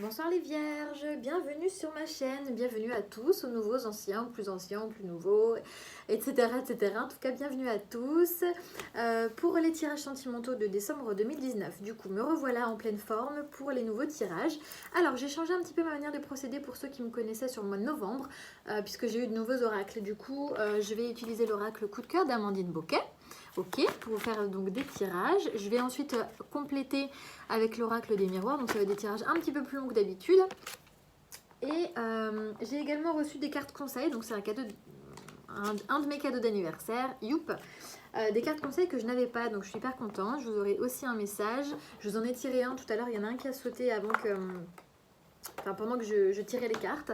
Bonsoir les vierges, bienvenue sur ma chaîne, bienvenue à tous, aux nouveaux, anciens, aux plus nouveaux, etc. etc. En tout cas, bienvenue à tous pour les tirages sentimentaux de décembre 2019. Du coup, me revoilà en pleine forme pour les nouveaux tirages. Alors, j'ai changé un petit peu ma manière de procéder pour ceux qui me connaissaient sur le mois de novembre, puisque j'ai eu de nouveaux oracles. Du coup, je vais utiliser l'oracle coup de cœur d'Amandine Boquet. Ok, pour vous faire donc des tirages. Je vais ensuite compléter avec l'oracle des miroirs, donc ça va être des tirages un petit peu plus longs que d'habitude. Et j'ai également reçu des cartes conseils, donc c'est un cadeau, un de mes cadeaux d'anniversaire, youp. Des cartes conseils que je n'avais pas, donc je suis hyper contente. Je vous aurai aussi un message. Je vous en ai tiré un tout à l'heure, il y en a un qui a sauté avant que... Enfin, pendant que je tirais les cartes.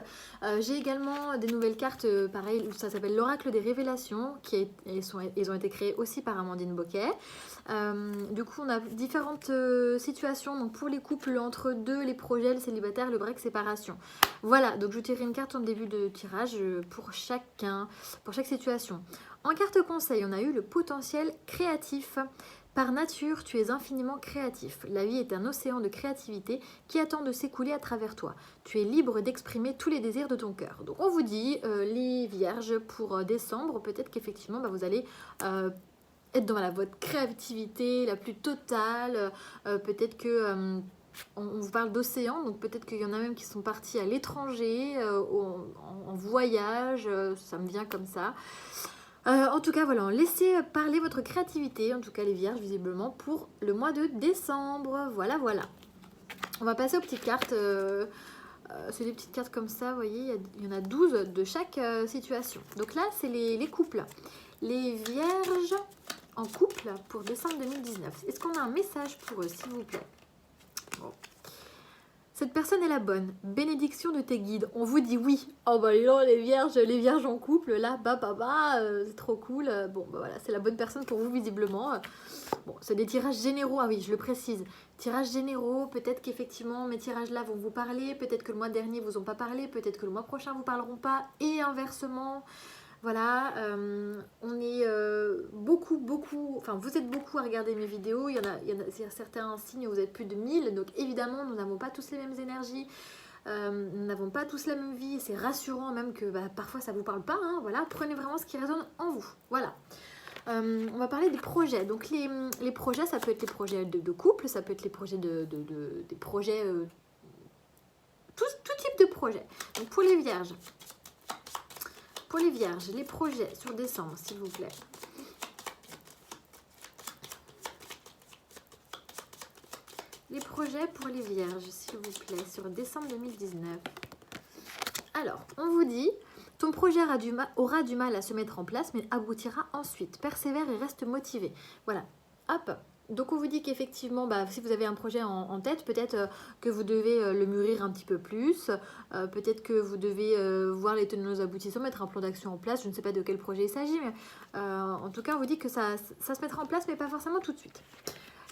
J'ai également des nouvelles cartes, pareil, ça s'appelle l'oracle des révélations, elles ont été créées aussi par Amandine Boquet. Du coup, on a différentes situations, donc pour les couples entre deux, les projets, le célibataire, le break, séparation. Voilà, donc je tirerai une carte en début de tirage pour chaque situation. En carte conseil, on a eu le potentiel créatif. Par nature, tu es infiniment créatif. La vie est un océan de créativité qui attend de s'écouler à travers toi. Tu es libre d'exprimer tous les désirs de ton cœur. Donc on vous dit, les vierges, pour décembre, peut-être qu'effectivement, vous allez être dans votre créativité la plus totale. Peut-être que... on vous parle d'océan, donc peut-être qu'il y en a même qui sont partis à l'étranger, en voyage, ça me vient comme ça. En tout cas, voilà, laissez parler votre créativité, en tout cas les vierges, visiblement, pour le mois de décembre. Voilà, voilà. On va passer aux petites cartes. C'est des petites cartes comme ça, vous voyez, il y en a 12 de chaque situation. Donc là, c'est les couples. Les vierges en couple pour décembre 2019. Est-ce qu'on a un message pour eux, s'il vous plaît? Bon. Cette personne est la bonne. Bénédiction de tes guides. On vous dit oui. Oh bah non, les vierges en couple, là, c'est trop cool. Bon, bah voilà, c'est la bonne personne pour vous, visiblement. Bon, c'est des tirages généraux, ah oui, je le précise. Tirages généraux, peut-être qu'effectivement, mes tirages-là vont vous parler. Peut-être que le mois dernier, vous ont pas parlé. Peut-être que le mois prochain, vous parleront pas. Et inversement. Voilà, on est beaucoup, enfin vous êtes beaucoup à regarder mes vidéos, il y a certains signes où vous êtes plus de 1000, donc évidemment nous n'avons pas tous les mêmes énergies, nous n'avons pas tous la même vie, et c'est rassurant même que parfois ça ne vous parle pas, hein, voilà, prenez vraiment ce qui résonne en vous, voilà. On va parler des projets, donc les projets, ça peut être les projets de couple, ça peut être les projets des projets, tout type de projets, donc pour les vierges. Pour les vierges, les projets sur décembre, s'il vous plaît. Les projets pour les vierges, s'il vous plaît, sur décembre 2019. Alors, on vous dit, ton projet aura du mal à se mettre en place, mais aboutira ensuite. Persévère et reste motivé. Voilà, hop. Donc on vous dit qu'effectivement, si vous avez un projet en tête, peut-être que vous devez le mûrir un petit peu plus, peut-être que vous devez voir les tenants aboutissants, mettre un plan d'action en place, je ne sais pas de quel projet il s'agit, mais en tout cas on vous dit que ça se mettra en place, mais pas forcément tout de suite.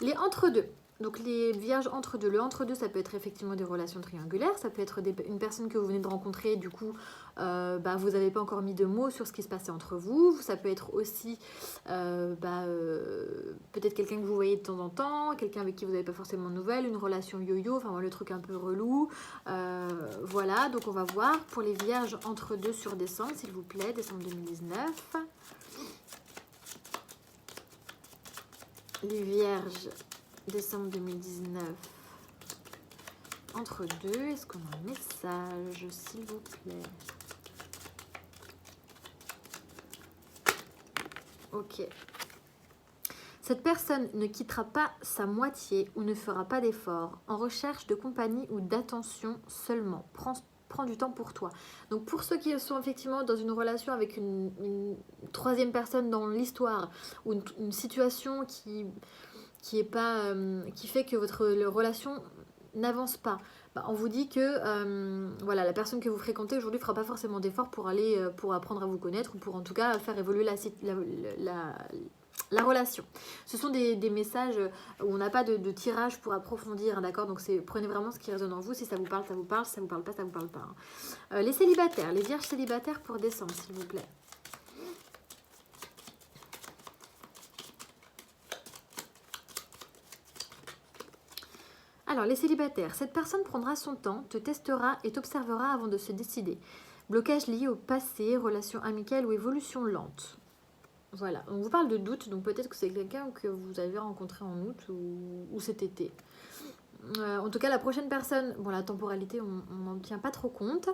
Les entre-deux. Donc les vierges entre-deux. Le entre-deux, ça peut être effectivement des relations triangulaires, ça peut être une personne que vous venez de rencontrer, du coup, vous n'avez pas encore mis de mots sur ce qui se passait entre vous. Ça peut être aussi peut-être quelqu'un que vous voyez de temps en temps, quelqu'un avec qui vous n'avez pas forcément de nouvelles, une relation yo-yo, enfin le truc un peu relou. Voilà, donc on va voir pour les vierges entre-deux sur décembre, s'il vous plaît, décembre 2019. Les vierges, décembre 2019, entre deux, est-ce qu'on a un message, s'il vous plaît? Ok. Cette personne ne quittera pas sa moitié ou ne fera pas d'effort, en recherche de compagnie ou d'attention seulement. Prends du temps pour toi. Donc pour ceux qui sont effectivement dans une relation avec une troisième personne dans l'histoire, ou une situation qui fait que votre relation n'avance pas, on vous dit que la personne que vous fréquentez aujourd'hui ne fera pas forcément d'efforts pour apprendre à vous connaître, ou pour en tout cas faire évoluer la relation. Ce sont des messages où on n'a pas de tirage pour approfondir, hein, d'accord? Donc prenez vraiment ce qui résonne en vous. Si ça vous parle, ça vous parle. Si ça vous parle pas, ça vous parle pas. Hein. Les célibataires, les vierges célibataires pour décembre, s'il vous plaît. Alors, les célibataires, cette personne prendra son temps, te testera et t'observera avant de se décider. Blocage lié au passé, relation amicale ou évolution lente. Voilà, on vous parle de doute, donc peut-être que c'est quelqu'un que vous avez rencontré en août ou cet été. En tout cas, la prochaine personne, bon, la temporalité, on n'en tient pas trop compte.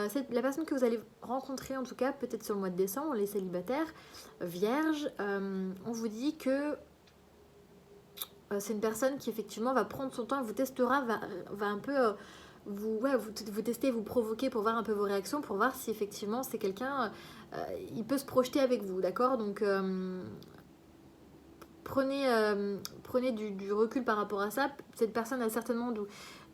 C'est la personne que vous allez rencontrer, en tout cas, peut-être sur le mois de décembre, les célibataires, vierges. On vous dit que c'est une personne qui, effectivement, va prendre son temps, vous testera, va un peu vous tester, vous provoquer pour voir un peu vos réactions, pour voir si, effectivement, c'est quelqu'un, il peut se projeter avec vous, d'accord? Donc, prenez du recul par rapport à ça. Cette personne a certainement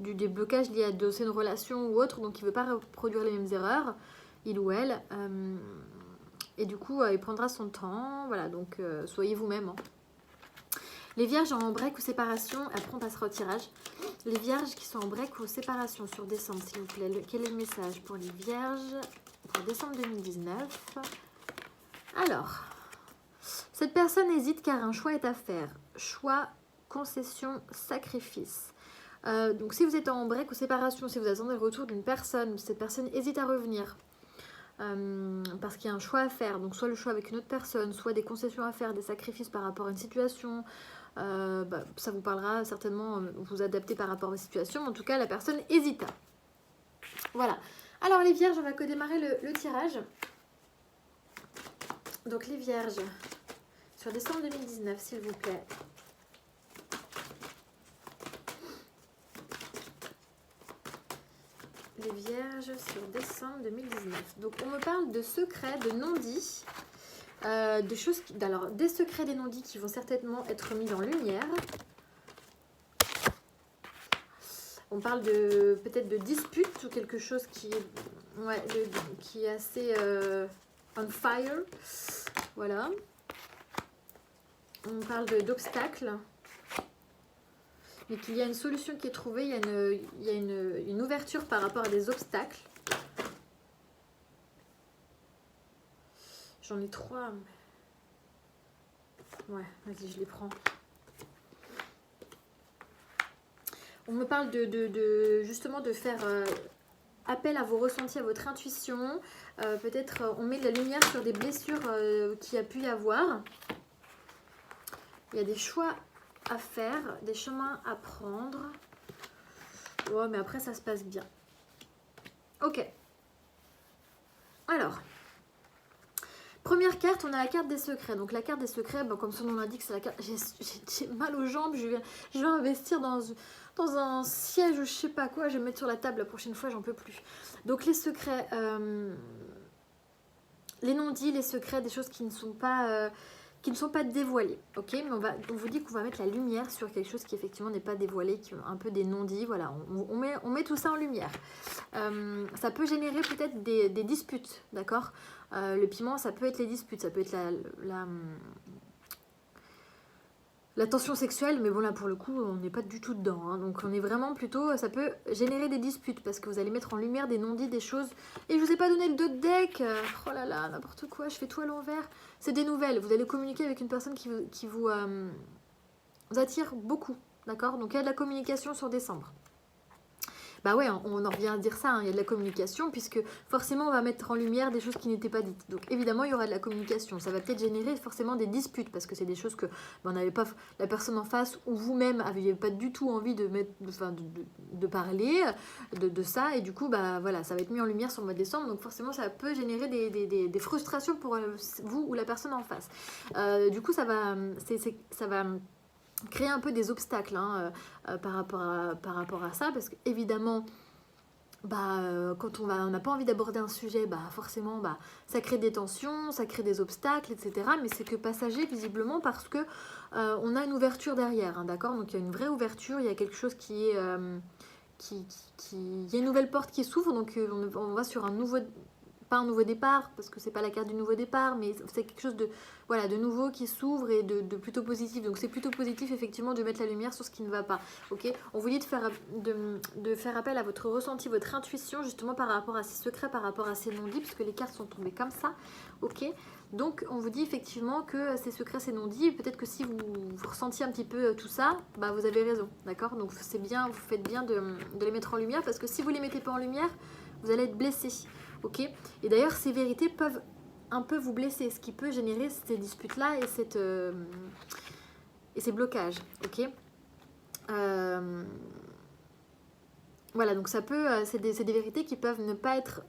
des blocages liés à une relation ou autre, donc il ne veut pas reproduire les mêmes erreurs, il ou elle. Et du coup, il prendra son temps. Voilà, donc soyez vous-même. Hein. Les vierges en break ou séparation, après on passera au tirage. Les vierges qui sont en break ou séparation sur décembre, s'il vous plaît. Quel est le message pour les vierges pour décembre 2019? Alors... Cette personne hésite car un choix est à faire. Choix, concession, sacrifice. Donc si vous êtes en break ou séparation, si vous attendez le retour d'une personne, cette personne hésite à revenir parce qu'il y a un choix à faire. Donc soit le choix avec une autre personne, soit des concessions à faire, des sacrifices par rapport à une situation. Ça vous parlera certainement, vous adapter par rapport à la situation. En tout cas, la personne hésita. Voilà. Alors les vierges, on va démarrer le tirage. Donc les vierges... Sur décembre 2019, s'il vous plaît. Les vierges sur décembre 2019. Donc, on me parle de secrets, de non-dits, de choses... Alors, des secrets, des non-dits qui vont certainement être mis en lumière. On parle de peut-être de disputes ou quelque chose qui est, qui est assez on fire. Voilà. On parle d'obstacles, mais qu'il y a une solution qui est trouvée, il y a une ouverture par rapport à des obstacles. J'en ai 3. Ouais, vas-y, je les prends. On me parle justement de faire appel à vos ressentis, à votre intuition. Peut-être on met de la lumière sur des blessures qu'il y a pu y avoir. Il y a des choix à faire, des chemins à prendre. Ouais, mais après, ça se passe bien. Ok. Alors, première carte, on a la carte des secrets. Donc, la carte des secrets, comme son nom l'indique, c'est la carte... J'ai mal aux jambes, je vais investir dans un siège ou je sais pas quoi. Je vais me mettre sur la table la prochaine fois, j'en peux plus. Donc, les secrets... les non-dits, les secrets, des choses qui ne sont pas dévoilés, ok? Mais on vous dit qu'on va mettre la lumière sur quelque chose qui effectivement n'est pas dévoilé, qui est un peu des non-dits, voilà, on met tout ça en lumière. Ça peut générer peut-être des disputes, d'accord? Le piment, ça peut être les disputes, ça peut être la tension sexuelle, mais bon là pour le coup on n'est pas du tout dedans, hein. Donc on est vraiment plutôt, ça peut générer des disputes parce que vous allez mettre en lumière des non-dits, des choses, et je vous ai pas donné le 2 de deck, oh là là, n'importe quoi, je fais tout à l'envers, c'est des nouvelles, vous allez communiquer avec une personne qui vous attire beaucoup, d'accord? Donc il y a de la communication sur décembre. Bah ouais, on en revient à dire ça, hein, il y a de la communication, puisque forcément on va mettre en lumière des choses qui n'étaient pas dites. Donc évidemment il y aura de la communication, ça va peut-être générer forcément des disputes, parce que c'est des choses que on n'avait pas, la personne en face ou vous-même n'aviez pas du tout envie de parler de ça, et du coup bah voilà, ça va être mis en lumière sur le mois de décembre, donc forcément ça peut générer des frustrations pour vous ou la personne en face. Du coup ça va créer un peu des obstacles par rapport à ça, parce qu'évidemment quand on n'a pas envie d'aborder un sujet, forcément ça crée des tensions, ça crée des obstacles, etc. Mais c'est que passager visiblement, parce que on a une ouverture derrière, hein, d'accord? Donc il y a une vraie ouverture, il y a quelque chose qui est il y a une nouvelle porte qui s'ouvre, donc on va sur un nouveau, pas un nouveau départ, parce que c'est pas la carte du nouveau départ, mais c'est quelque chose voilà, de nouveau qui s'ouvre et de plutôt positif. Donc c'est plutôt positif effectivement de mettre la lumière sur ce qui ne va pas. Ok, on vous dit de faire appel à votre ressenti, votre intuition justement par rapport à ces secrets, par rapport à ces non-dits, puisque les cartes sont tombées comme ça. Ok, donc on vous dit effectivement que ces secrets, ces non-dits, peut-être que si vous ressentiez un petit peu tout ça, bah vous avez raison, d'accord? Donc c'est bien, vous faites bien de les mettre en lumière, parce que si vous ne les mettez pas en lumière, vous allez être blessé. Ok, et d'ailleurs ces vérités peuvent un peu vous blesser, ce qui peut générer ces disputes-là et ces blocages. Ok, voilà, donc ça peut, c'est des vérités qui peuvent ne pas être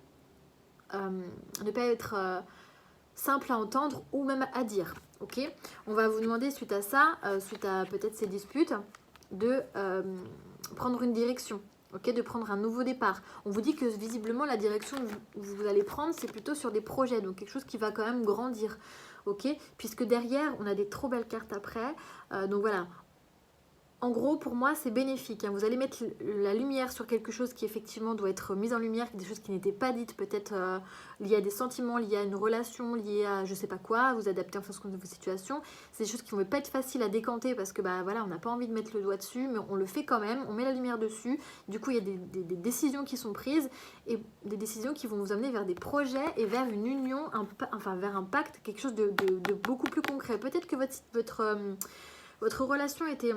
simples à entendre ou même à dire. Ok, on va vous demander suite à ça, suite à peut-être ces disputes, de prendre une direction. Ok, de prendre un nouveau départ. On vous dit que visiblement la direction que vous allez prendre, c'est plutôt sur des projets, donc quelque chose qui va quand même grandir. Ok, puisque derrière on a des trop belles cartes après. Donc voilà. En gros, pour moi, c'est bénéfique. Hein. Vous allez mettre la lumière sur quelque chose qui effectivement doit être mis en lumière, des choses qui n'étaient pas dites, peut-être liées à des sentiments, liées à une relation, liées à je sais pas quoi, vous adapter en fonction de vos situations. C'est des choses qui ne vont pas être faciles à décanter parce que bah voilà, on n'a pas envie de mettre le doigt dessus, mais on le fait quand même, on met la lumière dessus. Du coup, il y a des décisions qui sont prises et des décisions qui vont vous amener vers des projets et vers une union, enfin vers un pacte, quelque chose de beaucoup plus concret. Peut-être que votre relation était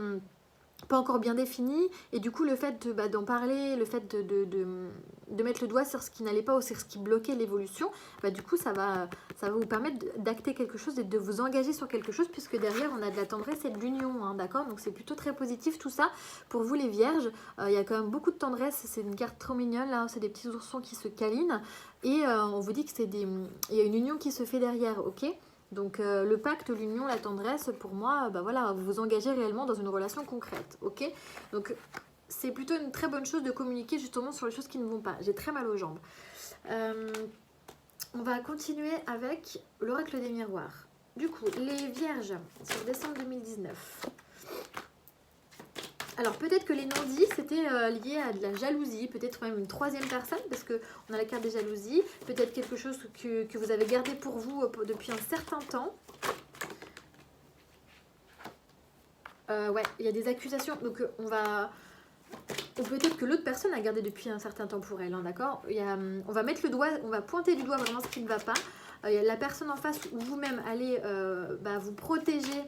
pas encore bien défini et du coup le fait d'en parler, le fait de mettre le doigt sur ce qui n'allait pas ou sur ce qui bloquait l'évolution, du coup ça va vous permettre d'acter quelque chose et de vous engager sur quelque chose, puisque derrière on a de la tendresse et de l'union, hein, d'accord, donc c'est plutôt très positif tout ça pour vous les vierges. Il y a quand même beaucoup de tendresse, c'est une carte trop mignonne là, c'est des petits oursons qui se câlinent et on vous dit que il y a une union qui se fait derrière. Ok, donc le pacte, l'union, la tendresse, pour moi, voilà, vous vous engagez réellement dans une relation concrète, ok? Donc c'est plutôt une très bonne chose de communiquer justement sur les choses qui ne vont pas. J'ai très mal aux jambes. On va continuer avec l'oracle des miroirs. Du coup, les vierges, sur décembre 2019. Alors peut-être que les non-dits c'était lié à de la jalousie, peut-être même une troisième personne, parce qu'on a la carte des jalousies, peut-être quelque chose que vous avez gardé pour vous depuis un certain temps. Ouais, il y a des accusations, donc ou peut-être que l'autre personne a gardé depuis un certain temps pour elle, hein, d'accord. On va mettre le doigt, on va pointer du doigt vraiment ce qui ne va pas. La personne en face ou vous-même allez vous protéger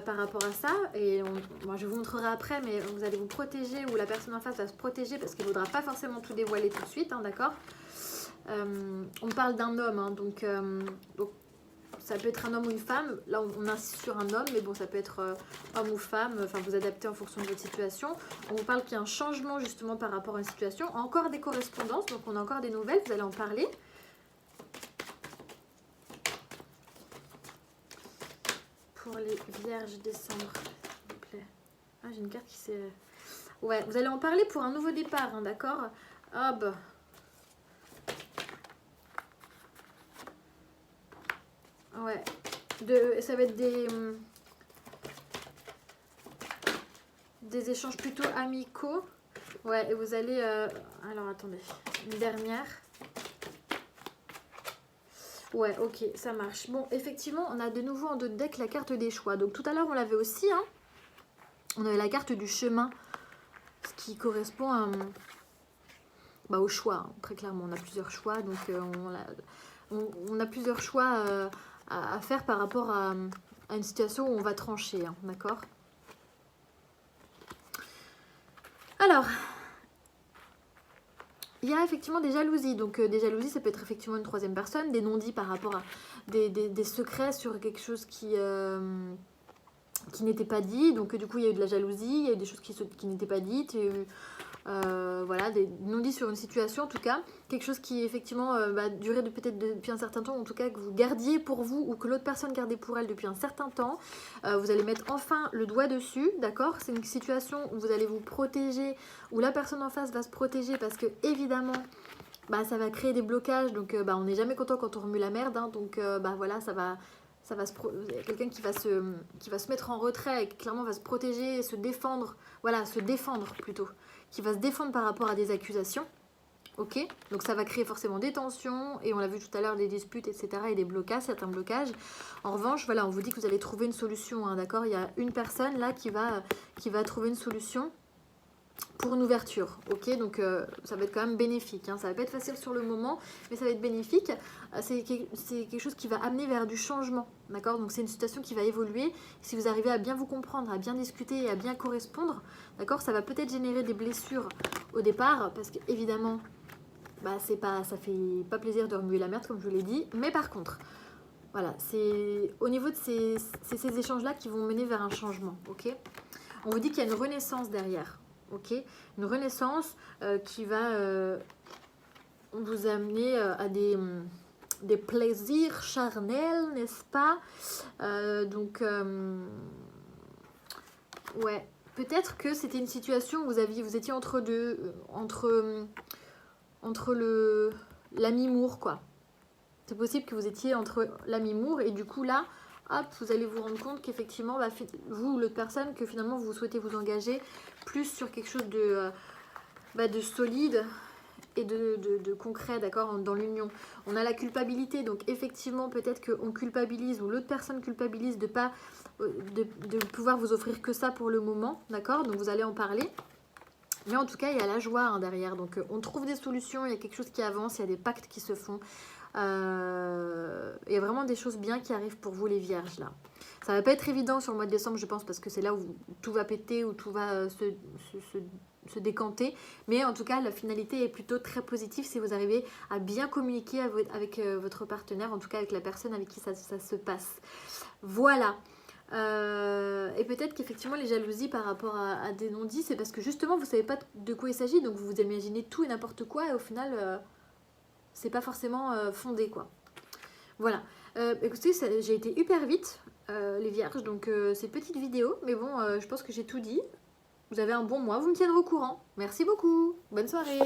par rapport à ça, et moi je vous montrerai après, mais vous allez vous protéger, ou la personne en face va se protéger parce qu'il ne voudra pas forcément tout dévoiler tout de suite, hein, d'accord. On parle d'un homme, hein, donc ça peut être un homme ou une femme. Là on insiste sur un homme, mais bon, ça peut être homme ou femme, enfin vous adaptez en fonction de votre situation. On vous parle qu'il y a un changement justement par rapport à une situation, encore des correspondances, donc on a encore des nouvelles, vous allez en parler. Pour les vierges décembre, s'il vous plaît. Ah, j'ai une carte qui s'est... Ouais, vous allez en parler pour un nouveau départ, hein, d'accord. Ah bah... Ouais. Ça va être des échanges plutôt amicaux. Ouais, et vous allez... Alors, attendez. Une dernière. Ouais, ok, ça marche. Bon, effectivement, on a de nouveau en dos de deck la carte des choix. Donc tout à l'heure, on l'avait aussi, hein. On avait la carte du chemin, ce qui correspond au choix, hein. Très clairement, on a plusieurs choix. Donc on a plusieurs choix à faire par rapport à une situation où on va trancher, hein, d'accord. Alors... il y a effectivement des jalousies, donc des jalousies ça peut être effectivement une troisième personne, des non-dits par rapport à des secrets sur quelque chose qui n'était pas dit, donc du coup il y a eu de la jalousie, il y a eu des choses qui n'étaient pas dites, il y a eu, voilà, des non-dits sur une situation en tout cas, quelque chose qui effectivement durait peut-être depuis un certain temps, en tout cas que vous gardiez pour vous ou que l'autre personne gardait pour elle depuis un certain temps. Vous allez mettre enfin le doigt dessus, d'accord. C'est une situation où vous allez vous protéger, où la personne en face va se protéger parce que évidemment ça va créer des blocages, donc on n'est jamais content quand on remue la merde, hein, donc voilà, quelqu'un qui va se mettre en retrait et qui clairement va se protéger, se défendre, voilà, se défendre plutôt, qui va se défendre par rapport à des accusations. Ok, donc ça va créer forcément des tensions et on l'a vu tout à l'heure, des disputes, etc. et des blocages, certains blocages. En revanche, voilà, on vous dit que vous allez trouver une solution, hein, d'accord? Il y a une personne là qui va trouver une solution pour une ouverture, ok? Donc ça va être quand même bénéfique, hein. Ça va pas être facile sur le moment, mais ça va être bénéfique. C'est quelque chose qui va amener vers du changement, d'accord? Donc c'est une situation qui va évoluer. Si vous arrivez à bien vous comprendre, à bien discuter et à bien correspondre, d'accord? Ça va peut-être générer des blessures au départ, parce qu'évidemment, bah, ça fait pas plaisir de remuer la merde, comme je vous l'ai dit. Mais par contre, voilà, c'est au niveau de ces échanges-là qui vont mener vers un changement, ok? On vous dit qu'il y a une renaissance derrière, ok? Une renaissance qui va vous amener à des plaisirs charnels, n'est-ce pas? Ouais, peut-être que c'était une situation où vous étiez entre deux, entre l'ami-mour, quoi. C'est possible que vous étiez entre l'ami-mour et du coup là, hop, vous allez vous rendre compte qu'effectivement, bah, vous, l'autre personne, que finalement vous souhaitez vous engager plus sur quelque chose de solide et de concret, d'accord, dans l'union. On a la culpabilité, donc effectivement, peut-être qu'on culpabilise ou l'autre personne culpabilise de pas de pouvoir vous offrir que ça pour le moment, d'accord, donc vous allez en parler. Mais en tout cas, il y a la joie, hein, derrière. Donc, on trouve des solutions, il y a quelque chose qui avance, il y a des pactes qui se font. Il y a vraiment des choses bien qui arrivent pour vous, les vierges, là. Ça va pas être évident sur le mois de décembre, je pense, parce que c'est là où tout va péter, où tout va se décanter. Mais en tout cas, la finalité est plutôt très positive si vous arrivez à bien communiquer avec votre partenaire, en tout cas avec la personne avec qui ça se passe. Voilà. Et peut-être qu'effectivement les jalousies par rapport à des non-dits, c'est parce que justement vous savez pas de quoi il s'agit, donc vous vous imaginez tout et n'importe quoi et au final c'est pas forcément fondé, quoi. Voilà. Écoutez, j'ai été hyper vite, les vierges, donc c'est une petite vidéo, mais bon, je pense que j'ai tout dit. Vous avez un bon mois, vous me tiendrez au courant. Merci beaucoup, bonne soirée.